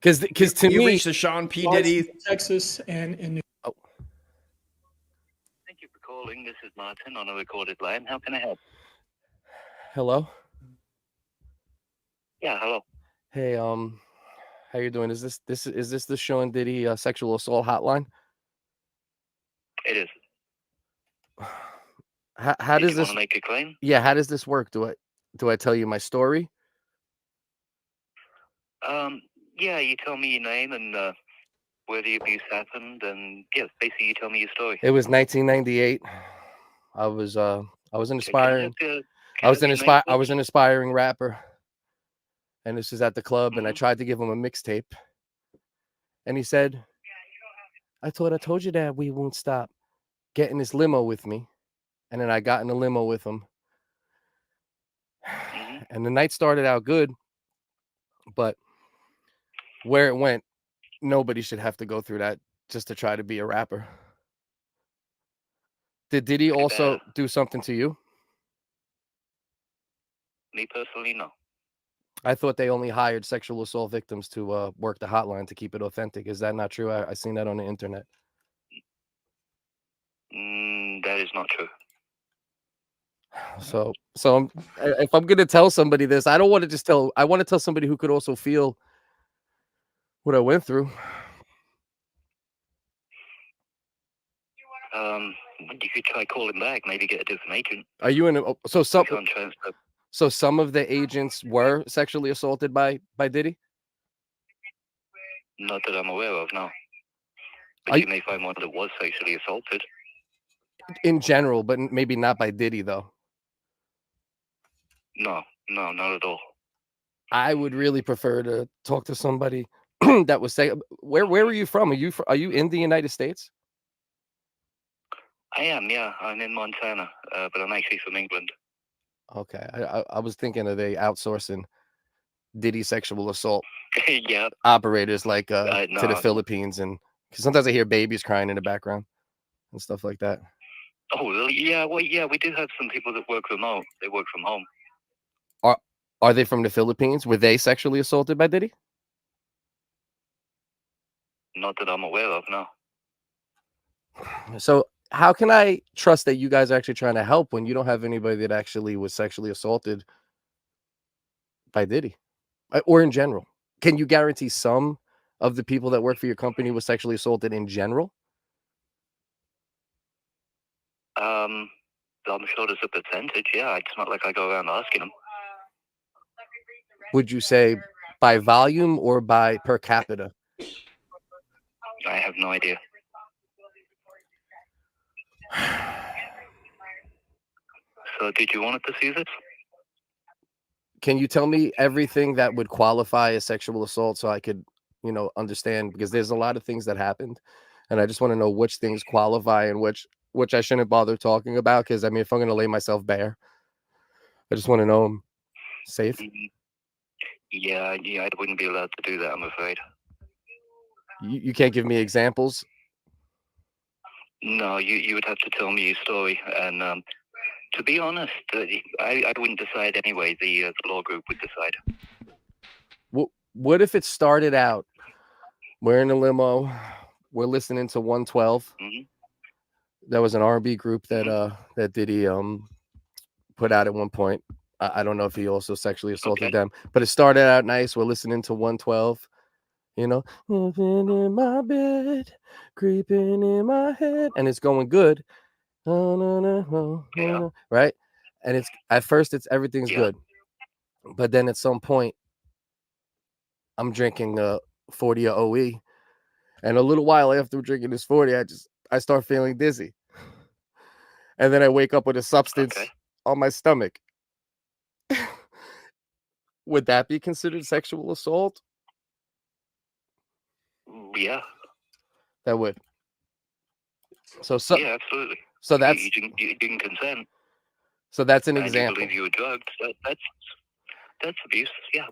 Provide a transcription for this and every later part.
Because to You me, reached the Sean P. Diddy. Texas and in New oh, Thank you for calling. This is Martin on a recorded line. How can I help? hello. Yeah, hello. Hey, how you doing? Is this the Sean Diddy sexual assault hotline? It is. How Did does you want this? to make a claim? Yeah, how does this work? Do I tell you my story? Yeah, you tell me your name and where the abuse happened, and yeah, basically you tell me your story. It was 1998. I was an Can I aspiring. have your, I was an your name, I was please? an aspiring rapper, and this was at the club, and I Mhm. tried to give him a mixtape, and he said, I told you that we won't stop. Get in this limo with me, and then I got in the limo with him, Mhm. and the night started out good, but where it went, nobody should have to go through that just to try to be a rapper. Did he Too also bad. do something to you? Me personally, no. I thought they only hired sexual assault victims to work the hotline to keep it authentic. Is that not true? I seen that on the internet. That is not true. So if I'm gonna tell somebody this, I don't want to just tell. I want to tell somebody who could also feel what I went through. You could try calling back, maybe get a different agent. Are you in? So We can't transfer. some of the agents were sexually assaulted by Diddy. Not that I'm aware of, no. But Are you you, may find one that was sexually assaulted. in general, but maybe not by Diddy though. No, not at all. I would really prefer to talk to somebody that was say. Where are you from? Are you in the United States? I am, yeah. I'm in Montana, but I'm actually from England. Okay, I was thinking of they outsourcing Diddy sexual assault Yeah. operators like to the No. Philippines, and because sometimes I hear babies crying in the background and stuff like that. Oh, well, yeah. Well, yeah, we do have some people that work remote. They work from home. Are they from the Philippines? Were they sexually assaulted by Diddy? Not that I'm aware of, no. So how can I trust that you guys are actually trying to help when you don't have anybody that actually was sexually assaulted by Diddy, or in general? Can you guarantee some of the people that work for your company was sexually assaulted in general? I'm sure there's a percentage, yeah. It's not like I go around asking them. Would you say by volume or by per capita? I have no idea. So did you want to pursue this? Can you tell me everything that would qualify as sexual assault so I could, understand? Because there's a lot of things that happened, and I just want to know which things qualify and which I shouldn't bother talking about. Because I mean, if I'm going to lay myself bare, I just want to know I'm safe. Yeah, I wouldn't be allowed to do that, I'm afraid. You can't give me examples. No, you would have to tell me your story. And to be honest, I wouldn't decide anyway. The law group would decide. What if it started out, we're in a limo, we're listening to 112. Mm-hmm. That was an R&B group that Diddy put out at one point. I don't know if he also sexually assaulted them, but it started out nice. We're listening to 112. Moving in my bed, creeping in my head, and it's going good. Oh, no, right? And it's at first everything's good, but then at some point, I'm drinking 40 of OE, and a little while after drinking this 40, I start feeling dizzy, and then I wake up with a substance on my stomach. Would that be considered sexual assault? Yeah. That would. Yeah, absolutely. So that's you didn't consent. So that's an and example. You believe you were drugged. That's abuse. Yeah.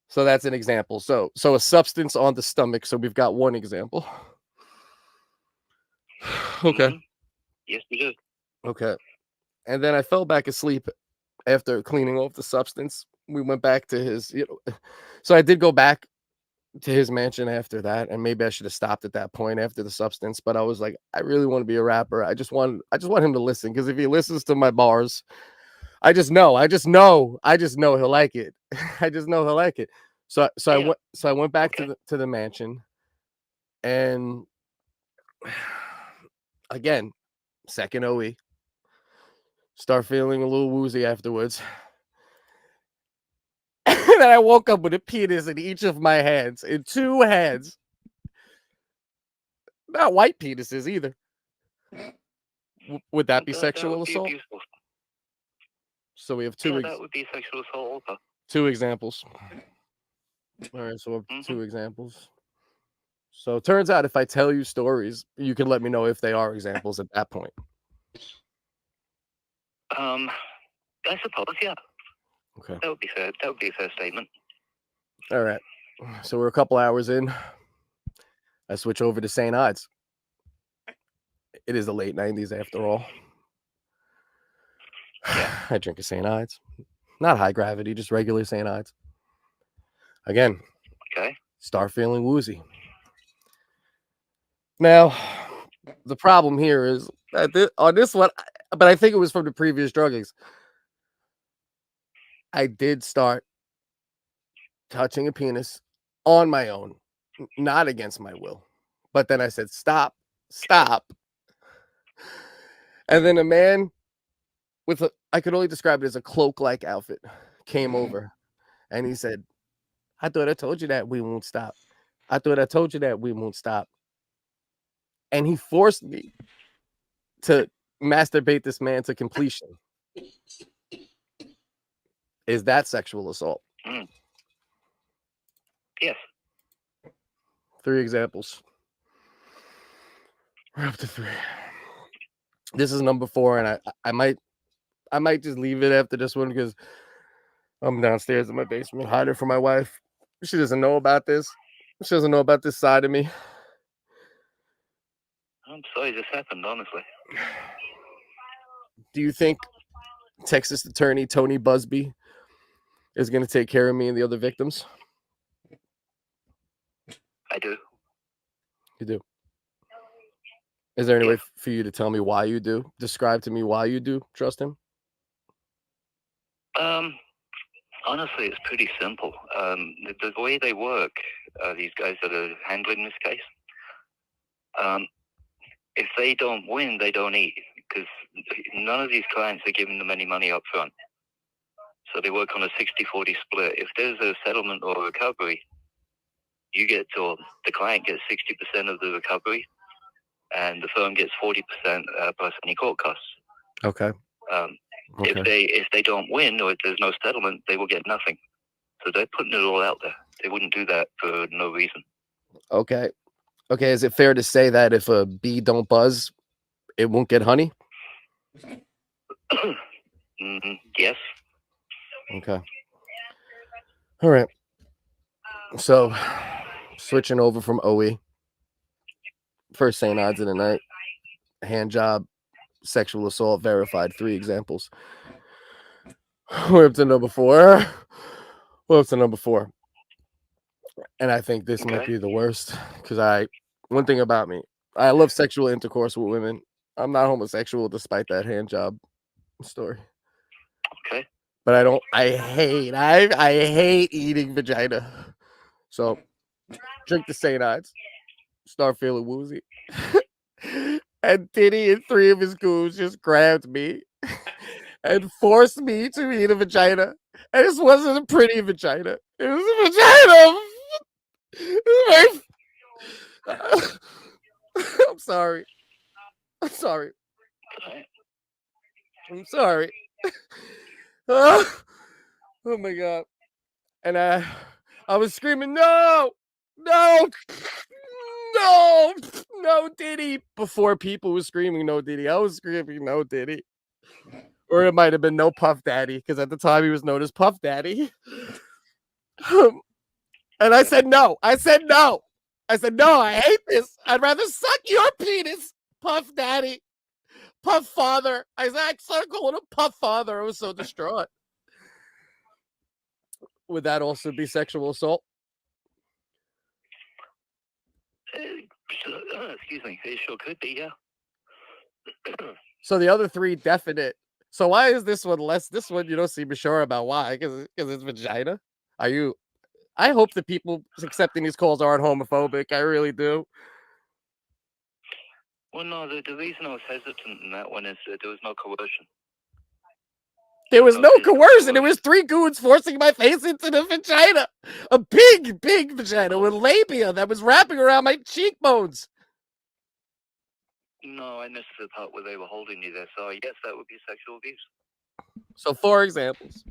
So that's an example. So a substance on the stomach. So we've got one example. Okay. Mm-hmm. Yes, we do. Okay. And then I fell back asleep after cleaning off the substance. We went back to his, so I did go back to his mansion after that, and maybe I should have stopped at that point after the substance. But I was like, I really want to be a rapper. I just want him to listen, because if he listens to my bars, I just know he'll like it. I just know he'll like it. Yeah. So I went back Okay. to the mansion, and again, second OE, start feeling a little woozy afterwards. And then I woke up with a penis in each of my hands, in two hands. Not white penises either. Would that be That sexual would be assault? abuseful. So we have Yeah, that would be sexual assault also. two examples. All right, so we have Mm-hmm. two examples. So it turns out if I tell you stories, you can let me know if they are examples at that point. I suppose, yeah. Okay. That would be fair. That would be a fair statement. All right. So we're a couple hours in. I switch over to St. Ides. It is the late 90s after all. Yeah. I drink a St. Ides. Not high gravity, just regular St. Ides. Again, Okay. start feeling woozy. Now, the problem here is that on this one, but I think it was from the previous druggings, I did start touching a penis on my own, not against my will. But then I said, stop. And then a man with I could only describe it as a cloak-like outfit came over, and he said, I thought I told you that we won't stop. I thought I told you that we won't stop. And he forced me to masturbate this man to completion. Is that sexual assault? Mm. Yes. 3 examples. We're up to 3. This is number 4, and I might just leave it after this one, because I'm downstairs in my basement hiding from my wife. She doesn't know about this. She doesn't know about this side of me. I'm sorry this happened, honestly. Do you think Texas attorney Tony Busby is going to take care of me and the other victims? I do. You do. Is there any way for you to tell me why you do? Describe to me why you do trust him? Honestly, it's pretty simple. The way they work, these guys that are handling this case, if they don't win, they don't eat, because none of these clients are giving them any money up front. So they work on a 60-40 split. If there's a settlement or recovery, the client gets 60% of the recovery, and the firm gets 40% plus any court costs. Okay. If they don't win, or if there's no settlement, they will get nothing. So they're putting it all out there. They wouldn't do that for no reason. Okay. Is it fair to say that if a bee don't buzz, it won't get honey? Yes. Okay. All right. So, switching over from OE. First St. Ides of the night. Hand job. Sexual assault verified. 3 examples. We're up to number 4. And I think this might be the worst, because one thing about me, I love sexual intercourse with women. I'm not homosexual despite that hand job story. Okay. But I hate eating vagina. So drink the St. Ides, start feeling woozy. And Diddy and 3 of his goons just grabbed me and forced me to eat a vagina. And this wasn't a pretty vagina. It was a vagina. I'm sorry. I'm sorry. Oh my God. And I was screaming, no, Diddy. Before people were screaming, no, Diddy, I was screaming, no, Diddy. Or it might have been no Puff Daddy, because at the time he was known as Puff Daddy. And I said no. I said no. I hate this. I'd rather suck your penis, Puff Daddy. Puff Father. I started calling him Puff Father. I was so distraught. Would that also be sexual assault? Excuse me. It sure could be, yeah. So the other three definite. So why is this one less? This one you don't seem sure about. Why? Because it's vagina. Are you? I hope the people accepting these calls aren't homophobic. I really do. Well, no, the reason I was hesitant in that one is that there was no coercion. There was no physical coercion. It was three goons forcing my face into the vagina. A big, big vagina with labia that was wrapping around my cheekbones. No, I missed the part where they were holding you there. So yes, that would be sexual abuse. So 4 examples.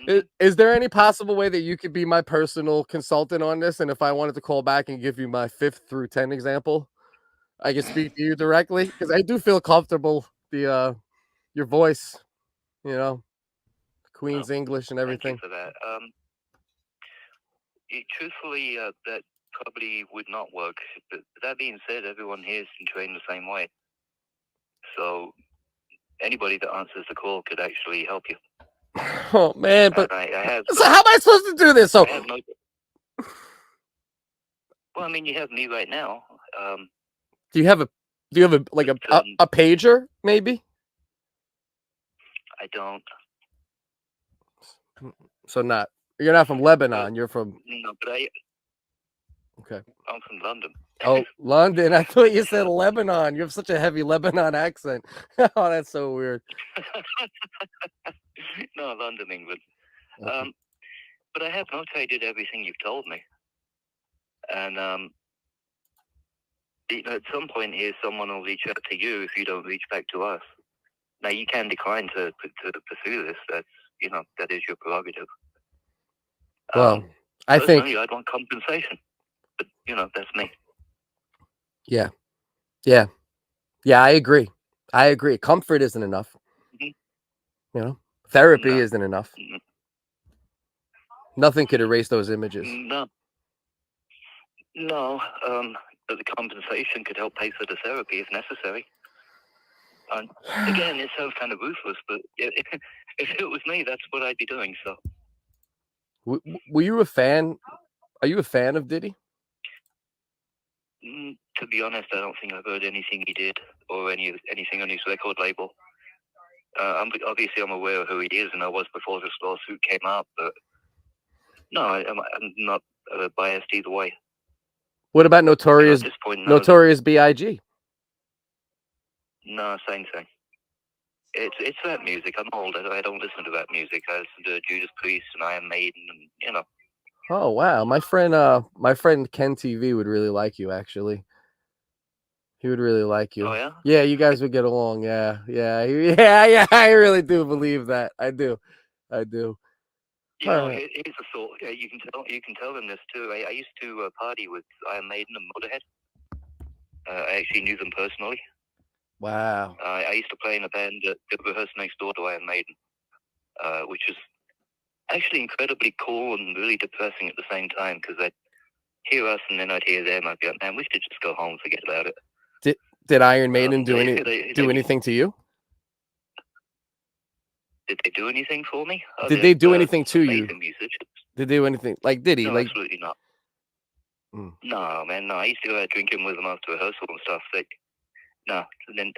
Mhm. Is there any possible way that you could be my personal consultant on this? And if I wanted to call back and give you my 5th through 10 example, I can speak to you directly? Because I do feel comfortable. Your voice, you know, Queen's English and everything. Thank you for that. Truthfully, that probably would not work. But that being said, everyone here is trained the same way. So anybody that answers the call could actually help you. Oh man, but I have. So how am I supposed to do this? So I have no. Well, I mean, you have me right now. do you have a like a pager maybe? I don't. So you're not from Lebanon. You're from No, but okay. I'm from London. Oh, London. I thought you said Lebanon. You have such a heavy Lebanon accent. Oh, that's so weird. No, London, England. Okay. But I have notated everything you've told me, and at some point here, someone will reach out to you if you don't reach back to us. Now, you can decline to pursue this. That's that is your prerogative. Well, I think I'd want compensation, but that's me. Yeah. I agree. Comfort isn't enough. Mm-hmm. Therapy isn't enough. Mm-hmm. Nothing could erase those images. No. But the compensation could help pay for the therapy if necessary. And again, it sounds kind of ruthless, but if it was me, that's what I'd be doing. So, were you a fan? Are you a fan of Diddy? To be honest, I don't think I've heard anything he did or anything on his record label. I'm aware of who he is, and I was before this lawsuit came up. But no, I'm not biased either way. What about Notorious? At this point, Notorious B.I.G. No, same thing. It's rap music. I'm old. I don't listen to rap music. I listen to Judas Priest and Iron Maiden, and Oh wow, my friend Ken TV would really like you. Actually, he would really like you. Oh yeah. Yeah, you guys would get along. Yeah. I really do believe that. I do. Here's a thought. You can tell them this too. I used to party with Iron Maiden and Motorhead. I actually knew them personally. Wow. I used to play in a band that rehearsed next door to Iron Maiden, which is actually incredibly cool and really depressing at the same time, because I'd hear us and then I'd hear them. I'd be like, man, we should just go home and forget about it. Did Iron Maiden do anything to you? Did they do anything for me? Did they do anything to you? Musicians. Did they do anything like Diddy? No, like absolutely not. No, man, no. I used to go out drinking with them after rehearsal and stuff. They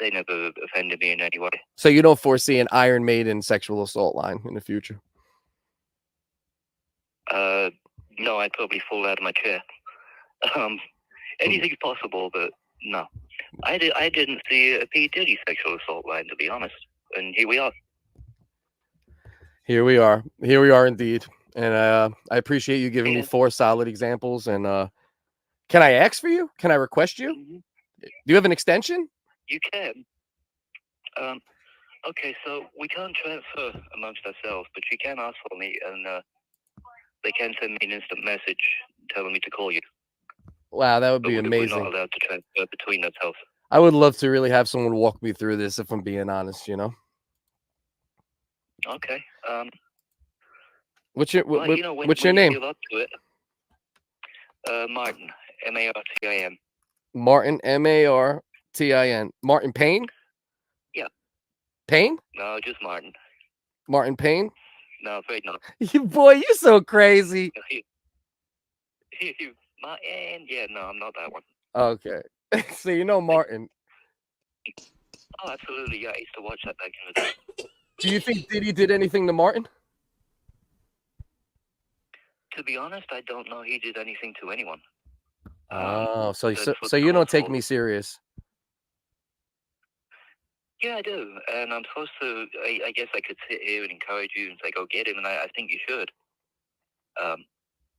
never offended me in any way. So you don't foresee an Iron Maiden sexual assault line in the future? No, I'd probably fall out of my chair. Anything's possible, but no. I didn't see a P. Diddy sexual assault line, to be honest. And here we are. Here we are indeed. And I appreciate you giving me 4 solid examples. And can I ask for you? Can I request you? Mm-hmm. Do you have an extension? You can. Okay, so we can't transfer amongst ourselves, but you can ask for me, and they can send me an instant message telling me to call you. Wow, that would be amazing. We're not allowed to transfer between ourselves. I would love to really have someone walk me through this, if I'm being honest, Okay. What's your what's your name? Feel up to it, Martin, M-A-R-T-I-N. Martin, M-A-R-T-I-N. Martin Payne? Yeah. Payne? No, just Martin. Martin Payne? No, afraid not. Boy, you're so crazy. Martin? Yeah, no, I'm not that one. Okay. So you know Martin. Oh, absolutely. Yeah, I used to watch that back in the day. Do you think Diddy did anything to Martin? To be honest, I don't know he did anything to anyone. Oh, so That's what so the you don't court's take for. me serious. Yeah, I do. And I'm supposed to, I guess I could sit here and encourage you and say, go get him, and I think you should.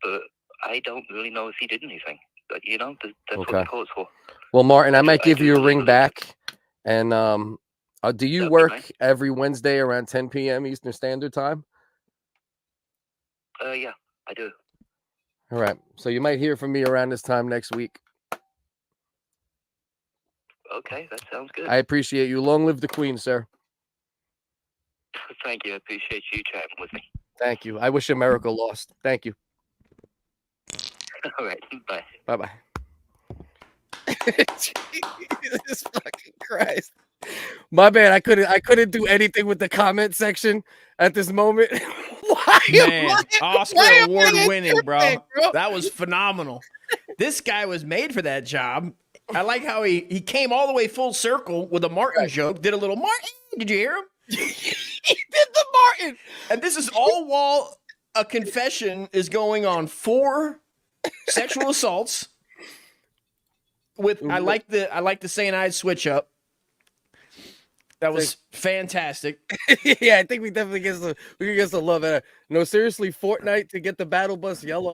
But I don't really know if he did anything. But, you know, that's what the court's for. Well, Martin, I might I give do you a really ring believe back. And do you That'd be work nice. every Wednesday around 10 p.m. Eastern Standard Time? Yeah, I do. All right. So you might hear from me around this time next week. Okay, that sounds good. I appreciate you. Long live the Queen, sir. Thank you. I appreciate you chatting with me. Thank you. I wish America lost. Thank you. All right. Bye. Bye-bye. Jesus fucking Christ. My bad. I couldn't do anything with the comment section at this moment. Man, Oscar award winning, bro. bro. That was phenomenal. This guy was made for that job. I like how he came all the way full circle with a Martin joke, did a little Martin. Did you hear him? He did the Martin. And this is all while a confession is going on 4 sexual assaults with I like the St. Ides switch up. That was fantastic. Yeah, I think we definitely get some love out of it. No, seriously, Fortnite to get the battle bus yellow.